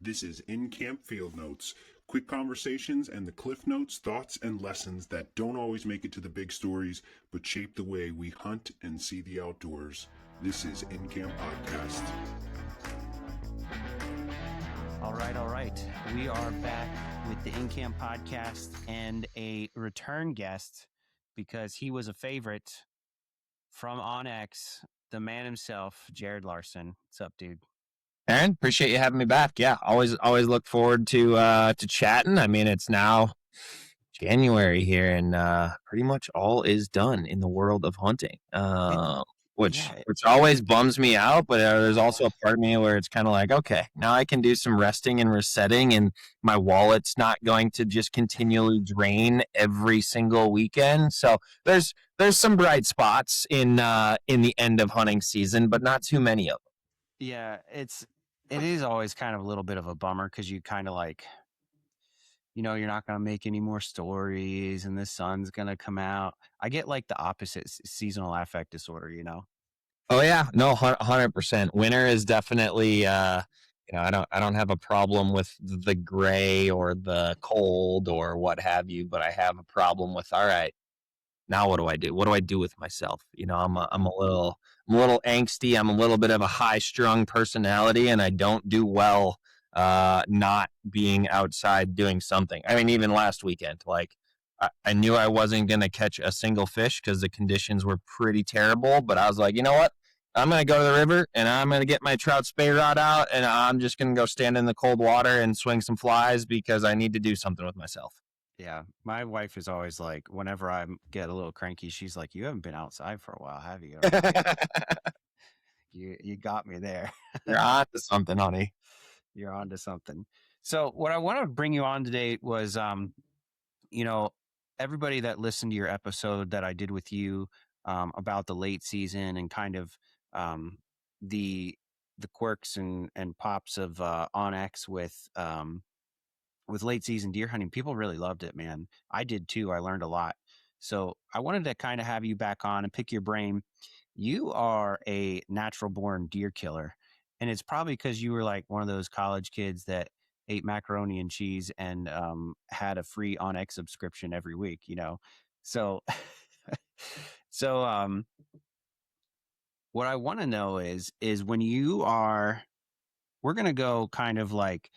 This is In-Camp Field Notes, quick conversations and the cliff notes, thoughts, and lessons that don't always make it to the big stories, but shape the way we hunt and see the outdoors. This is In-Camp Podcast. All right. We are back with the In-Camp Podcast and a return guest because he was a favorite from ONX, the man himself, Jared Larsen. What's up, dude? Aaron, appreciate you having me back. Yeah, always look forward to chatting. I mean, it's now January here, and pretty much all is done in the world of hunting, which always bums me out. But there's also a part of me where it's kind of like, okay, now I can do some resting and resetting, and my wallet's not going to just continually drain every single weekend. So there's some bright spots in the end of hunting season, but not too many of them. Yeah, it is always kind of a little bit of a bummer because you kind of like, you're not going to make any more stories and the sun's going to come out. I get like the opposite seasonal affect disorder, Oh yeah, no, 100%. Winter is definitely, I don't have a problem with the gray or the cold or what have you, but I have a problem with, all right, now what do I do? What do I do with myself? I'm a little angsty. I'm a little bit of a high strung personality, and I don't do well not being outside doing something. I mean, even last weekend, like I knew I wasn't going to catch a single fish because the conditions were pretty terrible, but I was like, you know what? I'm going to go to the river and I'm going to get my trout spay rod out and I'm just going to go stand in the cold water and swing some flies because I need to do something with myself. Yeah, my wife is always like, whenever I get a little cranky, she's like, "You haven't been outside for a while, have you?" You got me there. You're on to something, honey. You're on to something. So what I want to bring you on today was, everybody that listened to your episode that I did with you about the late season and kind of the quirks and pops of ONX with late season deer hunting. People really loved it, man. I did too. I learned a lot. So I wanted to kind of have you back on and pick your brain. You are a natural born deer killer. And it's probably because you were like one of those college kids that ate macaroni and cheese and had a free ONX subscription every week, So, so what I want to know is when we're going to go kind of like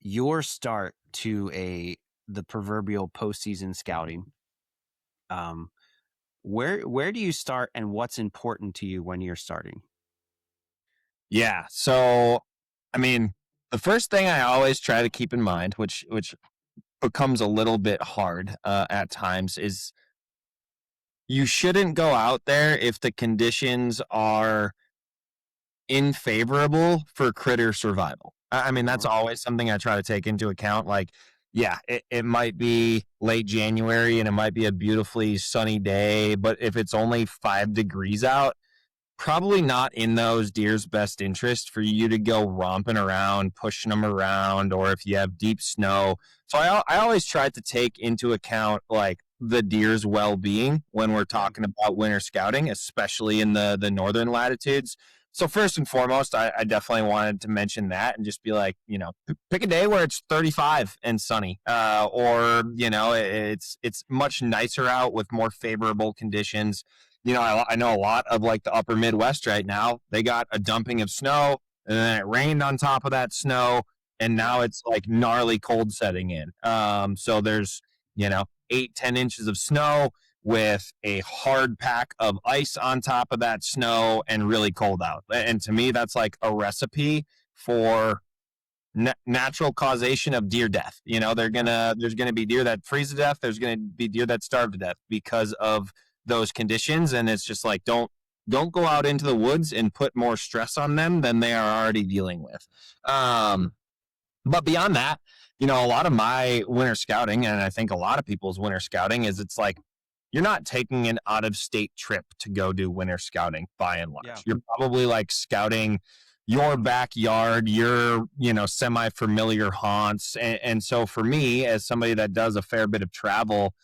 your start to the proverbial postseason scouting. Where do you start and what's important to you when you're starting? Yeah. So, I mean, the first thing I always try to keep in mind, which becomes a little bit hard at times, is you shouldn't go out there if the conditions are unfavorable for critter survival. I mean, that's always something I try to take into account. Like, yeah, it might be late January and it might be a beautifully sunny day, but if it's only 5 degrees out, probably not in those deer's best interest for you to go romping around, pushing them around, or if you have deep snow. So I always try to take into account like the deer's well-being when we're talking about winter scouting, especially in the northern latitudes. So first and foremost, I definitely wanted to mention that and just be like, pick a day where it's 35 and sunny, or it's much nicer out with more favorable conditions. I know a lot of like the upper Midwest right now, they got a dumping of snow and then it rained on top of that snow. And now it's like gnarly cold setting in. So there's, 8-10 inches of snow with a hard pack of ice on top of that snow and really cold out. And to me, that's like a recipe for natural causation of deer death. There's gonna be deer that freeze to death. There's gonna be deer that starve to death because of those conditions. And it's just like, don't go out into the woods and put more stress on them than they are already dealing with. But beyond that, a lot of my winter scouting, and I think a lot of people's winter scouting, is it's like you're not taking an out-of-state trip to go do winter scouting by and large. Yeah. You're probably like scouting your backyard, your, semi-familiar haunts. And so for me, as somebody that does a fair bit of travel,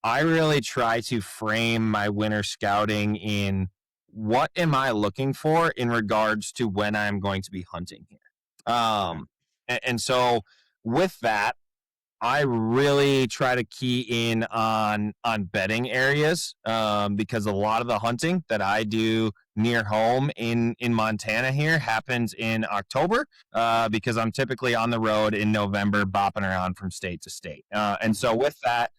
I really try to frame my winter scouting in what am I looking for in regards to when I'm going to be hunting here. And so with that, I really try to key in on bedding areas, because a lot of the hunting that I do near home in Montana here happens in October, because I'm typically on the road in November, bopping around from state to state. And so with that,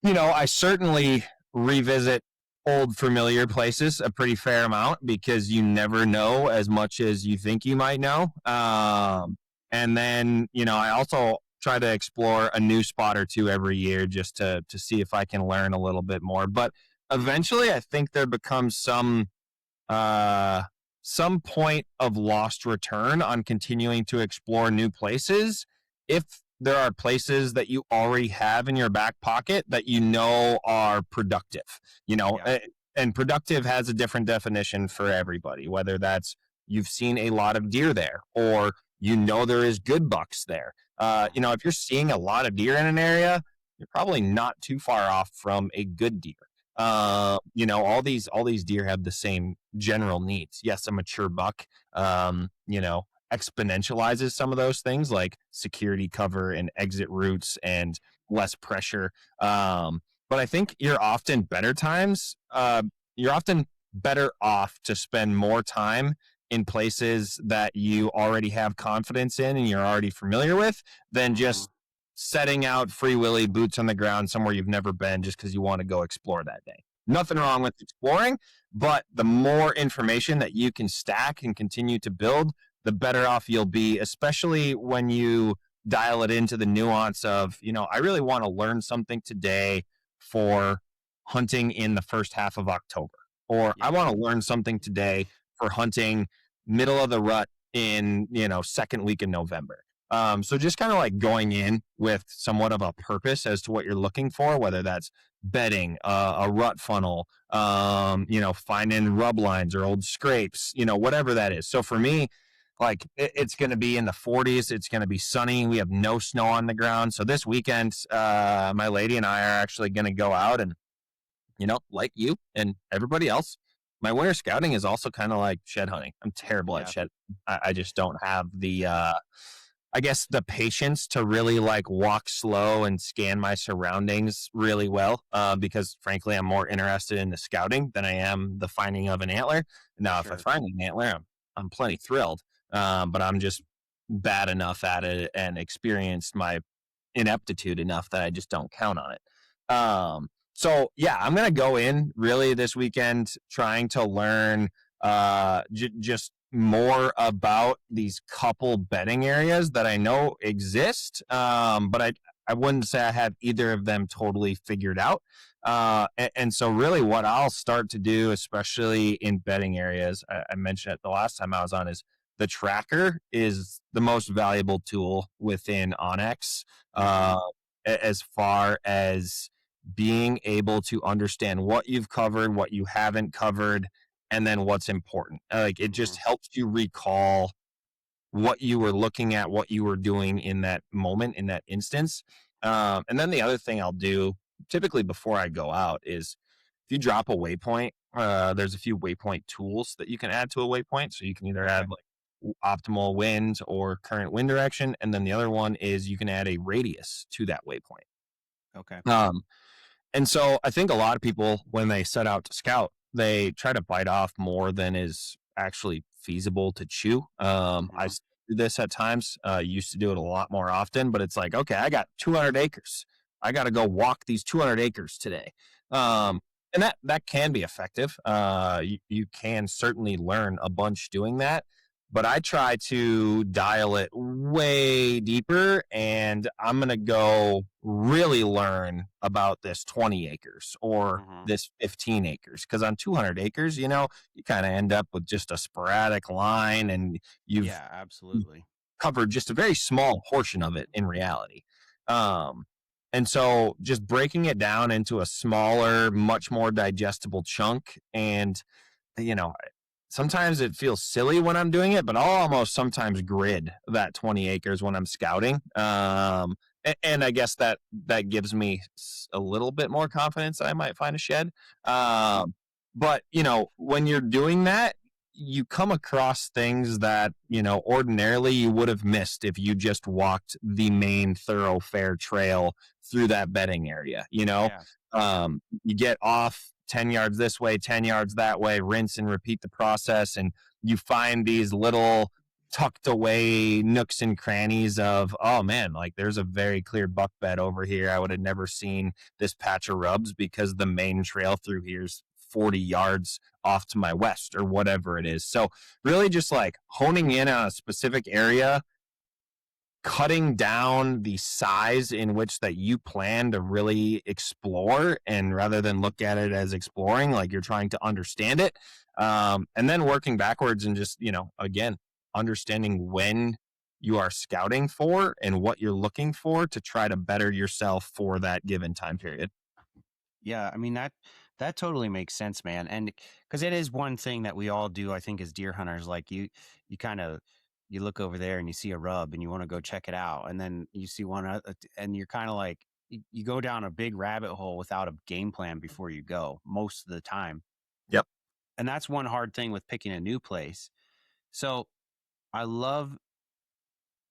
I certainly revisit old familiar places a pretty fair amount, because you never know as much as you think you might know. And then, I also try to explore a new spot or two every year just to see if I can learn a little bit more. But eventually, I think there becomes some point of lost return on continuing to explore new places if there are places that you already have in your back pocket that are productive. And productive has a different definition for everybody, whether that's you've seen a lot of deer there, or there is good bucks there. If you're seeing a lot of deer in an area, you're probably not too far off from a good deer. All these deer have the same general needs. Yes, a mature buck, exponentializes some of those things like security cover and exit routes and less pressure. But I think you're often better off to spend more time in places that you already have confidence in and you're already familiar with than just setting out free willy, boots on the ground somewhere you've never been just because you want to go explore that day. Nothing wrong with exploring, but the more information that you can stack and continue to build, the better off you'll be, especially when you dial it into the nuance of, I really want to learn something today for hunting in the first half of October, or I want to learn something today for hunting middle of the rut in, second week in November. So just kind of like going in with somewhat of a purpose as to what you're looking for, whether that's bedding, a rut funnel, finding rub lines or old scrapes, whatever that is. So for me, like it's going to be in the 40s. It's going to be sunny. We have no snow on the ground. So this weekend, my lady and I are actually going to go out and, like you and everybody else, my winter scouting is also kind of like shed hunting. I'm terrible at shed. I just don't have the, I guess, the patience to really like walk slow and scan my surroundings really well, because frankly, I'm more interested in the scouting than I am the finding of an antler. Now, if I find an antler, I'm plenty thrilled, but I'm just bad enough at it and experienced my ineptitude enough that I just don't count on it. So yeah, I'm going to go in really this weekend trying to learn just more about these couple bedding areas that I know exist. But I wouldn't say I have either of them totally figured out. And so really what I'll start to do, especially in bedding areas, I mentioned it the last time I was on, is the tracker is the most valuable tool within ONX, as far as being able to understand what you've covered, what you haven't covered, and then what's important. Like it just helps you recall what you were looking at, what you were doing in that moment, in that instance. And then the other thing I'll do typically before I go out is if you drop a waypoint, there's a few waypoint tools that you can add to a waypoint. So you can either add like optimal wind or current wind direction. And then the other one is you can add a radius to that waypoint. Okay. And so I think a lot of people, when they set out to scout, they try to bite off more than is actually feasible to chew. I do this at times, used to do it a lot more often, but it's like, okay, I got 200 acres. I got to go walk these 200 acres today. And that can be effective. You can certainly learn a bunch doing that. But I try to dial it way deeper, and I'm going to go really learn about this 20 acres or this 15 acres. Because on 200 acres, you kind of end up with just a sporadic line, and you've absolutely covered just a very small portion of it in reality. And so just breaking it down into a smaller, much more digestible chunk, and, sometimes it feels silly when I'm doing it, but I'll almost sometimes grid that 20 acres when I'm scouting. And I guess that gives me a little bit more confidence that I might find a shed. But, when you're doing that, you come across things that, ordinarily you would have missed if you just walked the main thoroughfare trail through that bedding area. Yeah. You get off 10 yards this way, 10 yards that way, rinse and repeat the process. And you find these little tucked away nooks and crannies of, oh man, like there's a very clear buck bed over here. I would have never seen this patch of rubs because the main trail through here's 40 yards off to my west or whatever it is. So really just like honing in on a specific area, cutting down the size in which that you plan to really explore, and rather than look at it as exploring, like you're trying to understand it, and then working backwards and just, again, understanding when you are scouting for and what you're looking for to try to better yourself for that given time period. Yeah, I mean that totally makes sense, man. And because it is one thing that we all do, I think, as deer hunters. Like you kind of you look over there and you see a rub and you want to go check it out, and then you see one and you're kind of like you go down a big rabbit hole without a game plan before you go most of the time. Yep. And that's one hard thing with picking a new place. So I love.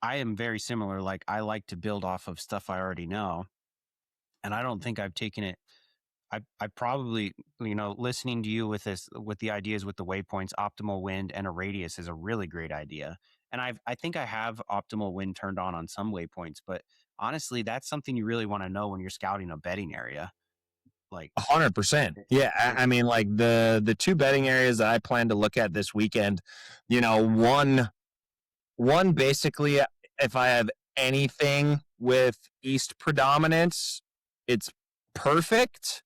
I am very similar. Like I like to build off of stuff I already know, and I don't think I've taken it. I probably, listening to you with this, with the ideas with the waypoints, optimal wind and a radius is a really great idea. And I think I have optimal wind turned on some waypoints, but honestly, that's something you really want to know when you're scouting a bedding area. Like 100%. Yeah. it, I mean, like the two bedding areas that I plan to look at this weekend, one basically, if I have anything with east predominance, it's perfect.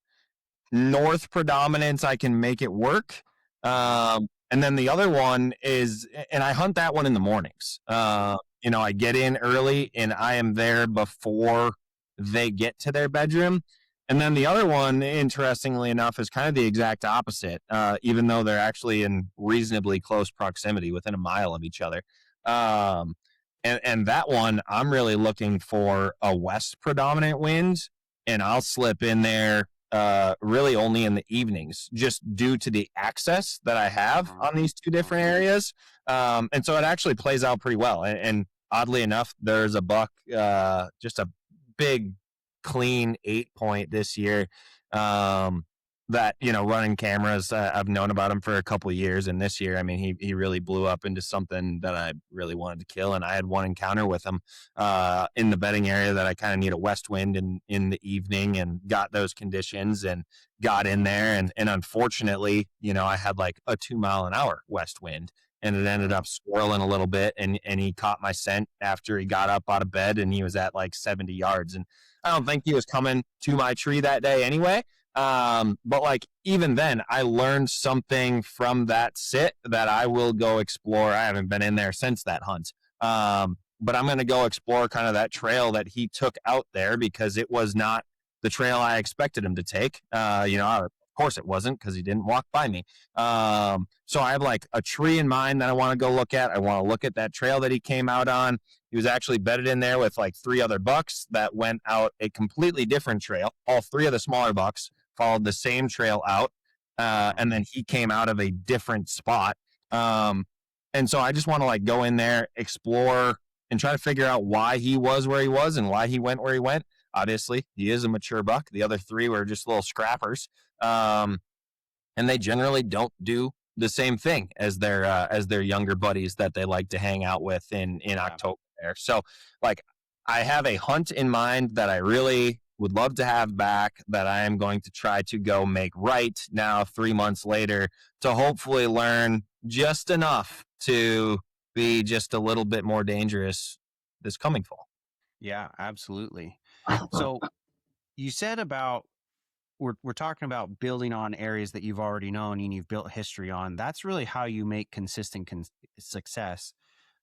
North predominance, I can make it work. And then the other one is, and I hunt that one in the mornings. I get in early and I am there before they get to their bedroom. And then the other one, interestingly enough, is kind of the exact opposite, even though they're actually in reasonably close proximity, within a mile of each other. And that one, I'm really looking for a west predominant wind, and I'll slip in there really only in the evenings, just due to the access that I have on these two different areas. And so it actually plays out pretty well. And oddly enough, there's a buck, just a big, clean 8-point this year. That, running cameras, I've known about him for a couple of years, and this year, I mean, he really blew up into something that I really wanted to kill. And I had one encounter with him in the bedding area that I kind of need a west wind in the evening, and got those conditions and got in there, and unfortunately, I had like a 2-mile-an-hour west wind, and it ended up swirling a little bit, and he caught my scent after he got up out of bed, and he was at like 70 yards, and I don't think he was coming to my tree that day anyway. But like even then, I learned something from that sit that I will go explore. I haven't been in there since that hunt. But I'm going to go explore kind of that trail that he took out there, because it was not the trail I expected him to take. Of course it wasn't, because he didn't walk by me. So I have like a tree in mind that I want to go look at. I want to look at that trail that he came out on. He was actually bedded in there with like 3 other bucks that went out a completely different trail. All 3 of the smaller bucks followed the same trail out, and then he came out of a different spot. And so I just want to like go in there, explore, and try to figure out why he was where he was and why he went where he went. Obviously, he is a mature buck. The other 3 were just little scrappers, and they generally don't do the same thing as their younger buddies that they like to hang out with in October there. So, like, I have a hunt in mind that I really would love to have back, that I am going to try to go make right now 3 months later, to hopefully learn just enough to be just a little bit more dangerous this coming fall. Yeah, absolutely. So you said about we're talking about building on areas that you've already known and you've built history on. That's really how you make consistent success.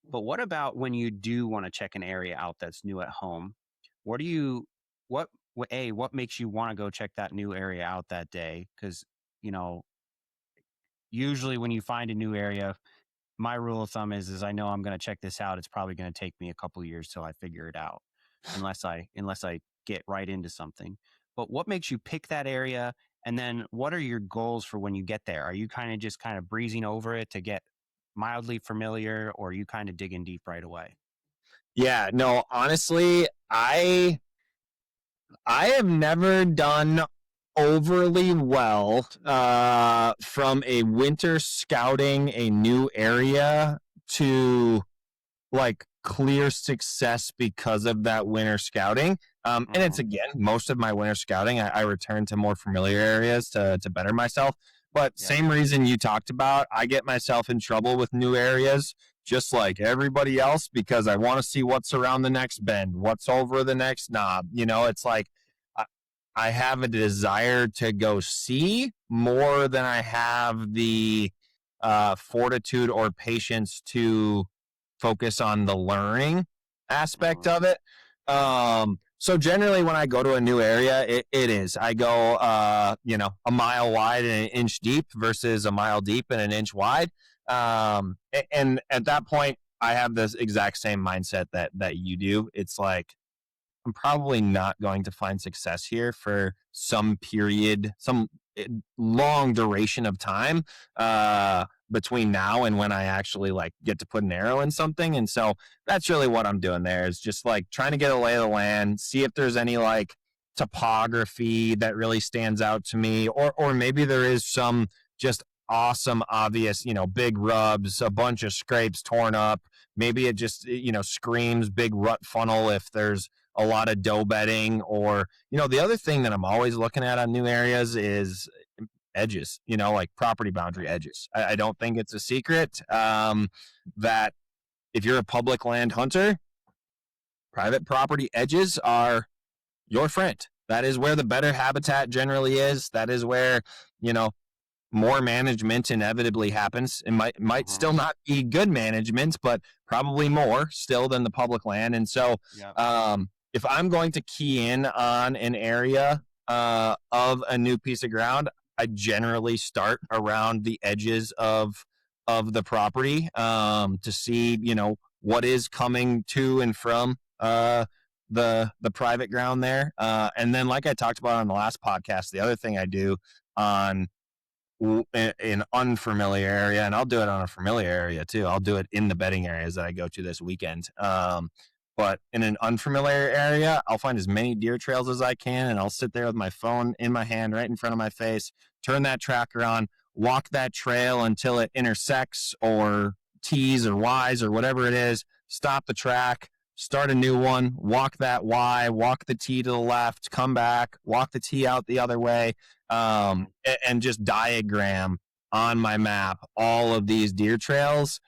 But what about when you do want to check an area out that's new at home? What what makes you want to go check that new area out that day? Because, usually when you find a new area, my rule of thumb is I know I'm going to check this out. It's probably going to take me a couple of years till I figure it out, unless I get right into something. But what makes you pick that area, And then what are your goals for when you get there? Are you kind of breezing over it to get mildly familiar, or are you kind of digging deep right away? Yeah, no, honestly, I have never done overly well from a winter scouting a new area to like clear success because of that winter scouting. And it's again, most of my winter scouting, I return to more familiar areas to better myself. But same reason you talked about, I get myself in trouble with new areas, just like everybody else, because I want to see what's around the next bend, what's over the next knob. It's like I, I have a desire to go see more than I have the fortitude or patience to focus on the learning aspect of it. So generally when I go to a new area, it is, I go, a mile wide and an inch deep versus a mile deep and an inch wide. And at that point, I have this exact same mindset that you do. It's like, I'm probably not going to find success here for some period, some long duration of time between now and when I actually like get to put an arrow in something. And so that's really what I'm doing there, is just like trying to get a lay of the land, see if there's any like topography that really stands out to me, or maybe there is some just awesome, obvious, big rubs, a bunch of scrapes torn up. Maybe it just, screams big rut funnel if there's a lot of dough bedding. Or the other thing that I'm always looking at on new areas is edges, like property boundary edges. I don't think it's a secret that if you're a public land hunter, private property edges are your friend. That is where the better habitat generally is. That is where more management inevitably happens. It might still not be good management, but probably more still than the public land. And so if I'm going to key in on an area of a new piece of ground, I generally start around the edges of the property to see, what is coming to and from the private ground there. And then, like I talked about on the last podcast, the other thing I do on an unfamiliar area, and I'll do it on a familiar area too. I'll do it in the bedding areas that I go to this weekend. But in an unfamiliar area, I'll find as many deer trails as I can, and I'll sit there with my phone in my hand right in front of my face, turn that tracker on, walk that trail until it intersects or T's or Y's or whatever it is, stop the track, start a new one, walk that Y, walk the T to the left, come back, walk the T out the other way, and just diagram on my map all of these deer trails.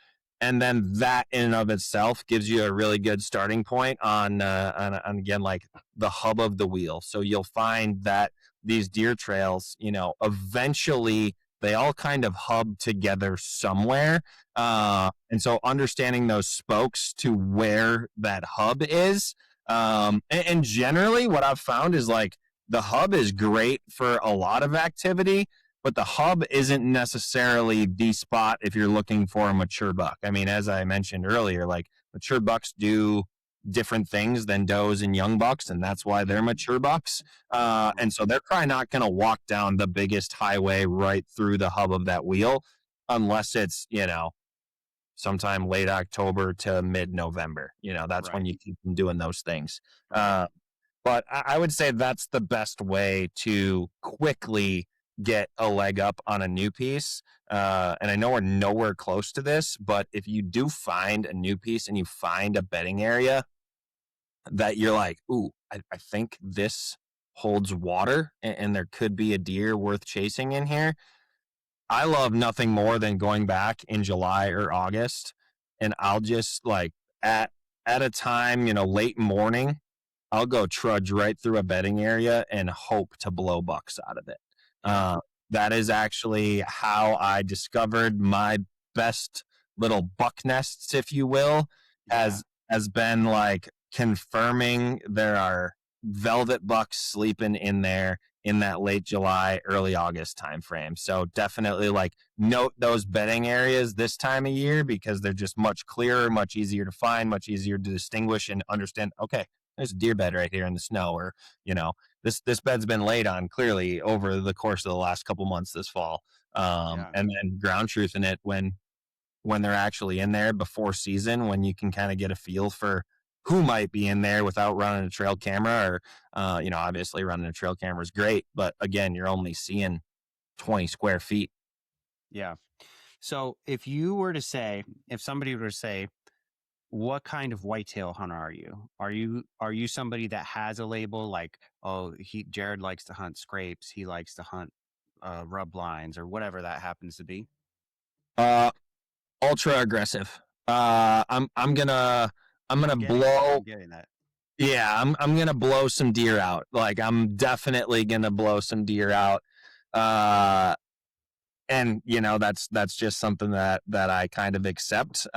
And then that in and of itself gives you a really good starting point on again, like the hub of the wheel. So you'll find that these deer trails, eventually they all kind of hub together somewhere. And so understanding those spokes to where that hub is. And generally what I've found is like the hub is great for a lot of activity, but the hub isn't necessarily the spot if you're looking for a mature buck. I mean, as I mentioned earlier, like mature bucks do different things than does and young bucks, and that's why they're mature bucks. And so they're probably not going to walk down the biggest highway right through the hub of that wheel unless it's, sometime late October to mid-November. That's when you keep them doing those things. But I would say that's the best way to quickly get a leg up on a new piece. And I know we're nowhere close to this, but if you do find a new piece and you find a bedding area that you're like, ooh, I think this holds water and there could be a deer worth chasing in here. I love nothing more than going back in July or August, and I'll just like at a time, late morning, I'll go trudge right through a bedding area and hope to blow bucks out of it. That is actually how I discovered my best little buck nests, if you will, has been like confirming there are velvet bucks sleeping in there in that late July, early August timeframe. So definitely like note those bedding areas this time of year because they're just much clearer, much easier to find, much easier to distinguish and understand. Okay, there's a deer bed right here in the snow, or this bed's been laid on clearly over the course of the last couple months this fall. Yeah. And then ground truthing it when they're actually in there before season, when you can kind of get a feel for who might be in there without running a trail camera, or obviously running a trail camera is great, but again, you're only seeing 20 square feet. Yeah. So if somebody were to say, what kind of whitetail hunter are you? Are you somebody that has a label like, oh, Jared likes to hunt scrapes, he likes to hunt rub lines, or whatever that happens to be? Ultra aggressive. I'm gonna blow. I'm getting that. Yeah, I'm gonna blow some deer out. Like, I'm definitely gonna blow some deer out. And that's just something that I kind of accept,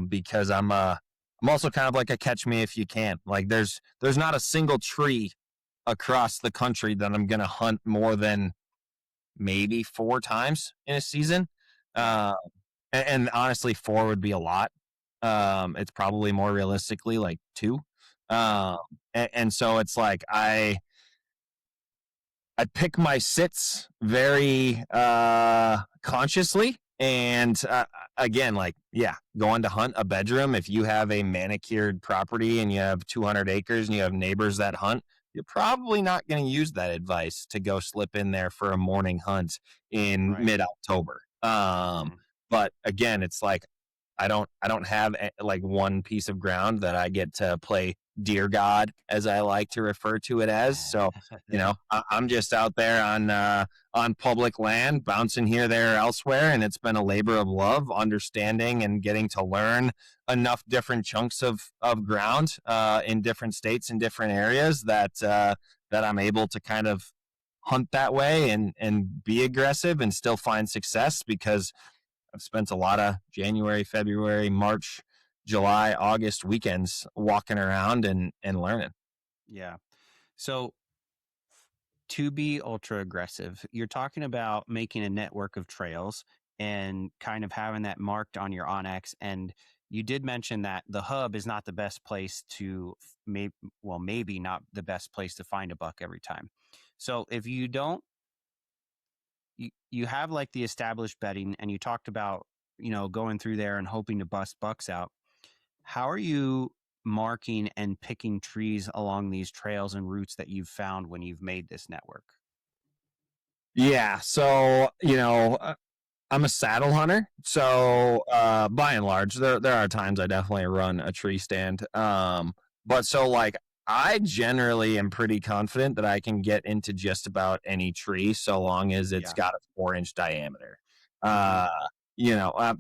because I'm also kind of like a catch me if you can. Like, there's not a single tree across the country that I'm gonna hunt more than maybe 4 times in a season. Yeah. And honestly, 4 would be a lot. It's probably more realistically like 2. Yeah. And so it's like I pick my sits very consciously. And again, like, yeah, going to hunt a bedroom, if you have a manicured property and you have 200 acres and you have neighbors that hunt, you're probably not going to use that advice to go slip in there for a morning hunt in Right. mid-October. But again, it's like, I don't have like one piece of ground that I get to play deer god, as I like to refer to it as. So, I'm just out there on public land, bouncing here, there, elsewhere, and it's been a labor of love, understanding and getting to learn enough different chunks of ground in different states and different areas that I'm able to kind of hunt that way and be aggressive and still find success, because I've spent a lot of January, February, March, July, August weekends walking around and learning. Yeah. So to be ultra aggressive, you're talking about making a network of trails and kind of having that marked on your ONX. And you did mention that the hub is not the best place to maybe not the best place to find a buck every time. So if you don't, you have like the established bedding, and you talked about, going through there and hoping to bust bucks out. How are you marking and picking trees along these trails and routes that you've found when you've made this network? Yeah. So, I'm a saddle hunter. So, by and large, there are times I definitely run a tree stand. But so, like, I generally am pretty confident that I can get into just about any tree, so long as it's got a 4-inch diameter. Mhm.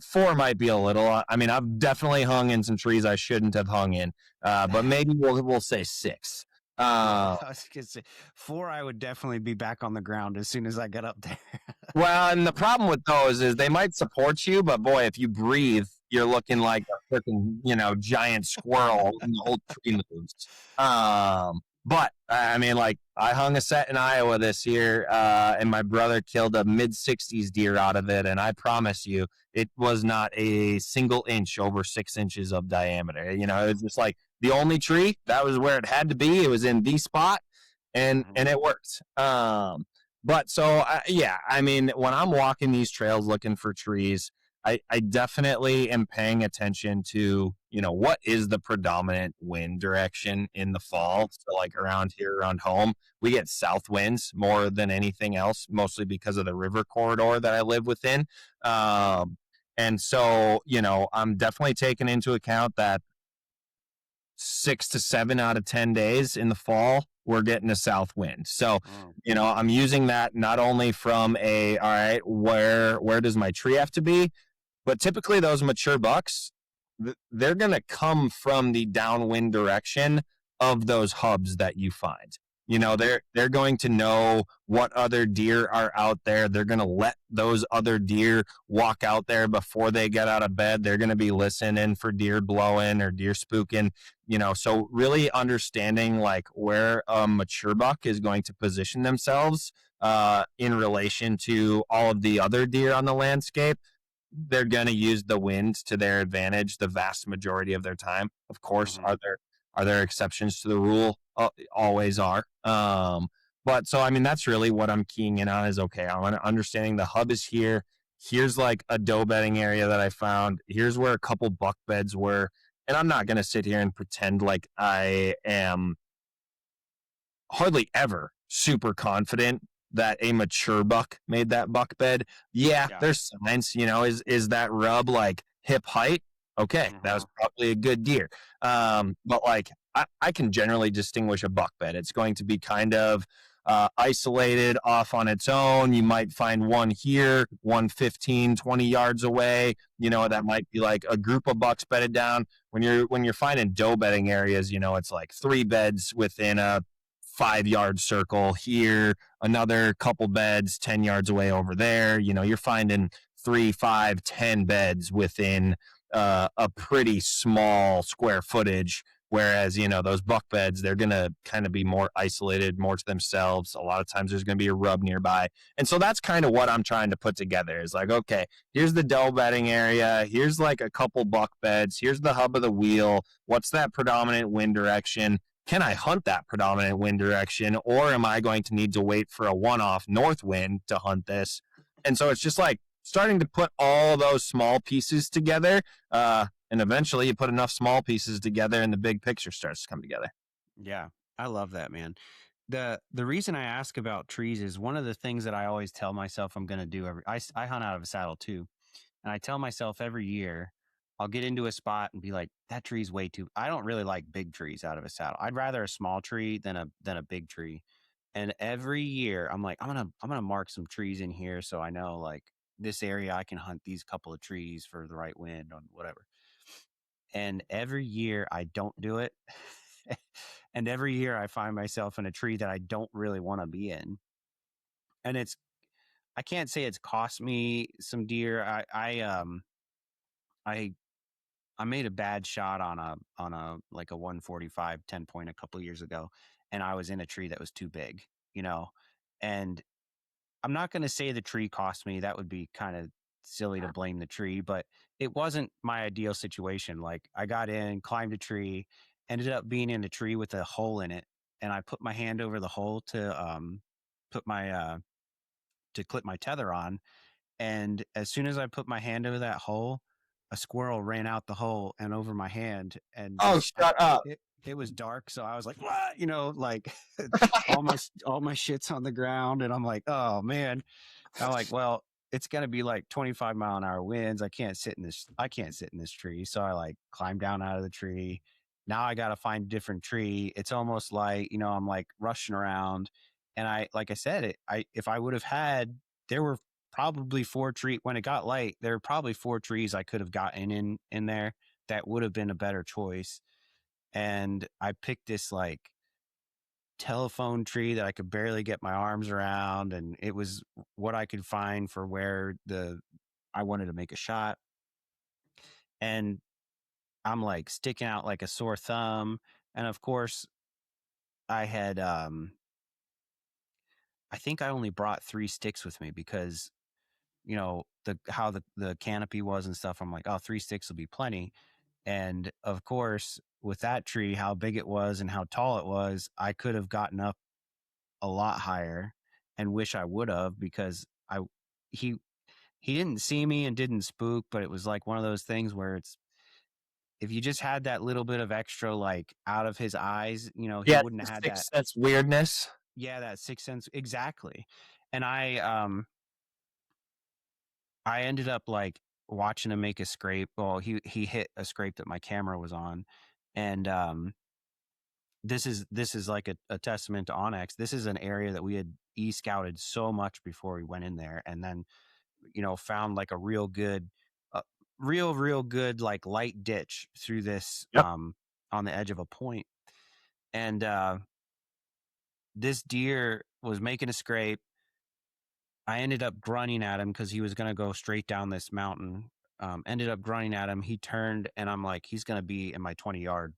4 might be a little. I mean, I've definitely hung in some trees I shouldn't have hung in. But maybe we'll say 6. Yeah, I was gonna say 4. I would definitely be back on the ground as soon as I get up there. Well, and the problem with those is they might support you, but boy, if you breathe, you're looking like a freaking, giant squirrel and the whole tree moves. But I mean, like, I hung a set in Iowa this year, and my brother killed a mid-60s deer out of it, and I promise you, it was not a single inch over 6 inches of diameter. It was just like the only tree, that was where it had to be. It was in the spot, and it worked. But so, yeah, I mean, when I'm walking these trails looking for trees, I definitely am paying attention to, what is the predominant wind direction in the fall. So, like, around here, around home, we get south winds more than anything else, mostly because of the river corridor that I live within. And so, I'm definitely taking into account that 6 to 7 out of 10 days in the fall, we're getting a south wind. So, I'm using that not only from all right, where does my tree have to be? But typically those mature bucks, they're going to come from the downwind direction of those hubs that you find. They're going to know what other deer are out there. They're going to let those other deer walk out there before they get out of bed. They're going to be listening for deer blowing or deer spooking. So really understanding, like, where a mature buck is going to position themselves in relation to all of the other deer on the landscape. They're going to use the wind to their advantage the vast majority of their time. Of course, are there exceptions to the rule? Always are. But so, I mean, that's really what I'm keying in on is, okay, I'm understanding the hub is here. Here's like a doe bedding area that I found. Here's where a couple buck beds were. And I'm not going to sit here and pretend like I am hardly ever super confident that a mature buck made that buck bed. Yeah, Yeah. there's signs, is that rub like hip height? Okay, that was probably a good deer. But like I can generally distinguish a buck bed. It's going to be kind of isolated off on its own. You might find one here, one 15, 20 yards away. That might be like a group of bucks bedded down. When you're finding doe bedding areas, it's like 3 beds within a 5-yard circle here, another couple beds 10 yards away over there. You're finding 3, 5, 10 beds within a pretty small square footage. Whereas, those buck beds, they're going to kind of be more isolated, more to themselves. A lot of times there's going to be a rub nearby. And so that's kind of what I'm trying to put together is like, okay, here's the doe bedding area. Here's like a couple buck beds. Here's the hub of the wheel. What's that predominant wind direction? Can I hunt that predominant wind direction, or am I going to need to wait for a one-off north wind to hunt this? And so it's just like starting to put all those small pieces together, and eventually you put enough small pieces together and the big picture starts to come together. Yeah, I love that, man. The reason I ask about trees is one of the things that I always tell myself I'm going to do I hunt out of a saddle too. And I tell myself every year I'll get into a spot and be like, that tree's way too. I don't really like big trees out of a saddle. I'd rather a small tree than a big tree. And every year I'm like, I'm gonna mark some trees in here so I know like this area I can hunt these couple of trees for the right wind on whatever. And every year I don't do it. And every year I find myself in a tree that I don't really want to be in. And I can't say it's cost me some deer. I I made a bad shot on a like a 145 10 point a couple years ago, and I was in a tree that was too big, you know. And I'm not going to say the tree cost me. That would be kind of silly to blame the tree, but it wasn't my ideal situation. Like I got in, climbed a tree, ended up being in a tree with a hole in it, and I put my hand over the hole put my to clip my tether on, and as soon as I put my hand over that hole, a squirrel ran out the hole and over my hand. And Oh, shut up. it was dark. So I was like, what? Like all my shit's on the ground. And I'm like, oh man. I'm like, well, it's gonna be like 25-mile-an-hour winds. I can't sit in this tree. So I like climbed down out of the tree. Now I gotta find a different tree. It's almost like, I'm like rushing around. And like I said, if I would have had, there were probably 4 trees when it got light. There were probably 4 trees I could have gotten in there that would have been a better choice. And I picked this like telephone tree that I could barely get my arms around, and it was what I could find for where I wanted to make a shot. And I'm like sticking out like a sore thumb. And of course, I had I think I only brought 3 sticks with me because how the canopy was and stuff. I'm like, oh, 3 sticks will be plenty. And of course, with that tree, how big it was and how tall it was, I could have gotten up a lot higher, and wish I would have, because he he didn't see me and didn't spook, but it was like one of those things where it's, if you just had that little bit of extra like out of his eyes, he Yeah, wouldn't have had that. sixth sense weirdness. Yeah, that sixth sense, exactly. And I ended up like watching him make a scrape. Well, he hit a scrape that my camera was on. And this is like a testament to ONX. This is an area that we had scouted so much before we went in there, and then found like a real good, real good like light ditch through this Yep. on the edge of a point. And this deer was making a scrape. I ended up grunting at him because he was going to go straight down this mountain. Ended up grunting at him. He turned, and I'm like, he's going to be in my 20-yard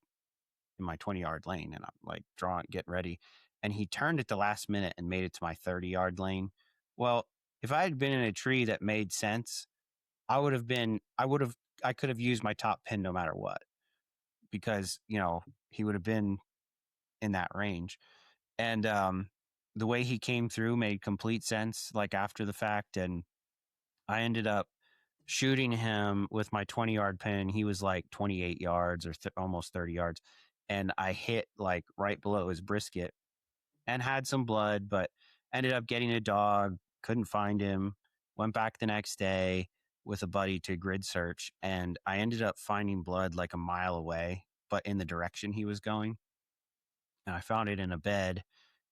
lane. And I'm like, get ready. And he turned at the last minute and made it to my 30-yard lane. Well, if I had been in a tree that made sense, I could have used my top pin no matter what, because, he would have been in that range. And the way he came through made complete sense, like after the fact. And I ended up shooting him with my 20-yard pin. He was like 28 yards or almost 30 yards. And I hit like right below his brisket and had some blood, but ended up getting a dog, couldn't find him, went back the next day with a buddy to grid search. And I ended up finding blood like a mile away, but in the direction he was going. And I found it in a bed,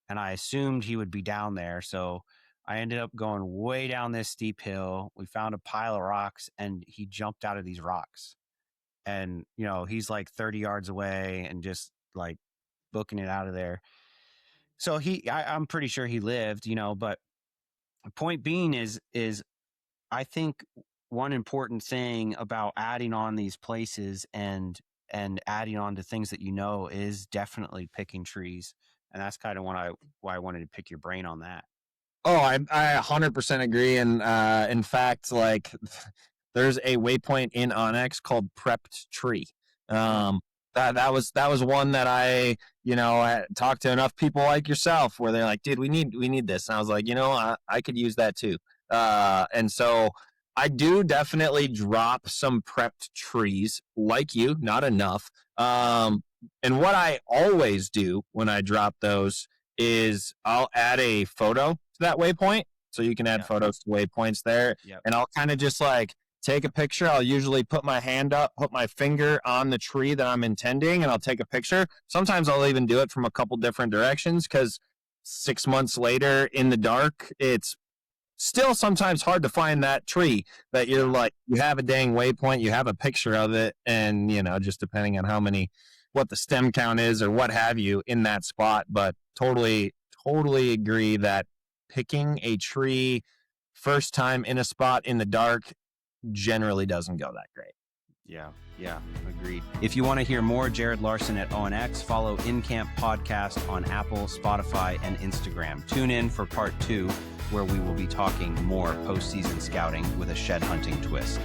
and I assumed he would be down there. So I ended up going way down this steep hill. We found a pile of rocks, and he jumped out of these rocks. And, you know, he's like 30 yards away and just like booking it out of there. So I'm pretty sure he lived, you know, but the point being is I think one important thing about adding on these places and adding on to things that, you know, is definitely picking trees. And that's kind of why I wanted to pick your brain on that. Oh, I 100% agree. And in fact, like there's a waypoint in ONX called Prepped Tree. That was one that I talked to enough people like yourself where they're like, dude, we need this. And I was like, I could use that too. And so I do definitely drop some prepped trees like you, not enough. And what I always do when I drop those is I'll add a photo to that waypoint. So you can add photos to waypoints there. Yep. And I'll kind of just like take a picture. I'll usually put my hand up, put my finger on the tree that I'm intending, and I'll take a picture. Sometimes I'll even do it from a couple different directions because 6 months later in the dark, it's still sometimes hard to find that tree that you're like, you have a dang waypoint, you have a picture of it, and, just depending on what the stem count is or what have you in that spot. But totally agree that picking a tree first time in a spot in the dark generally doesn't go that great. Yeah, agreed. If you want to hear more Jared Larsen at ONX, follow In Camp Podcast on Apple, Spotify, and Instagram. Tune in for part 2, where we will be talking more postseason scouting with a shed hunting twist.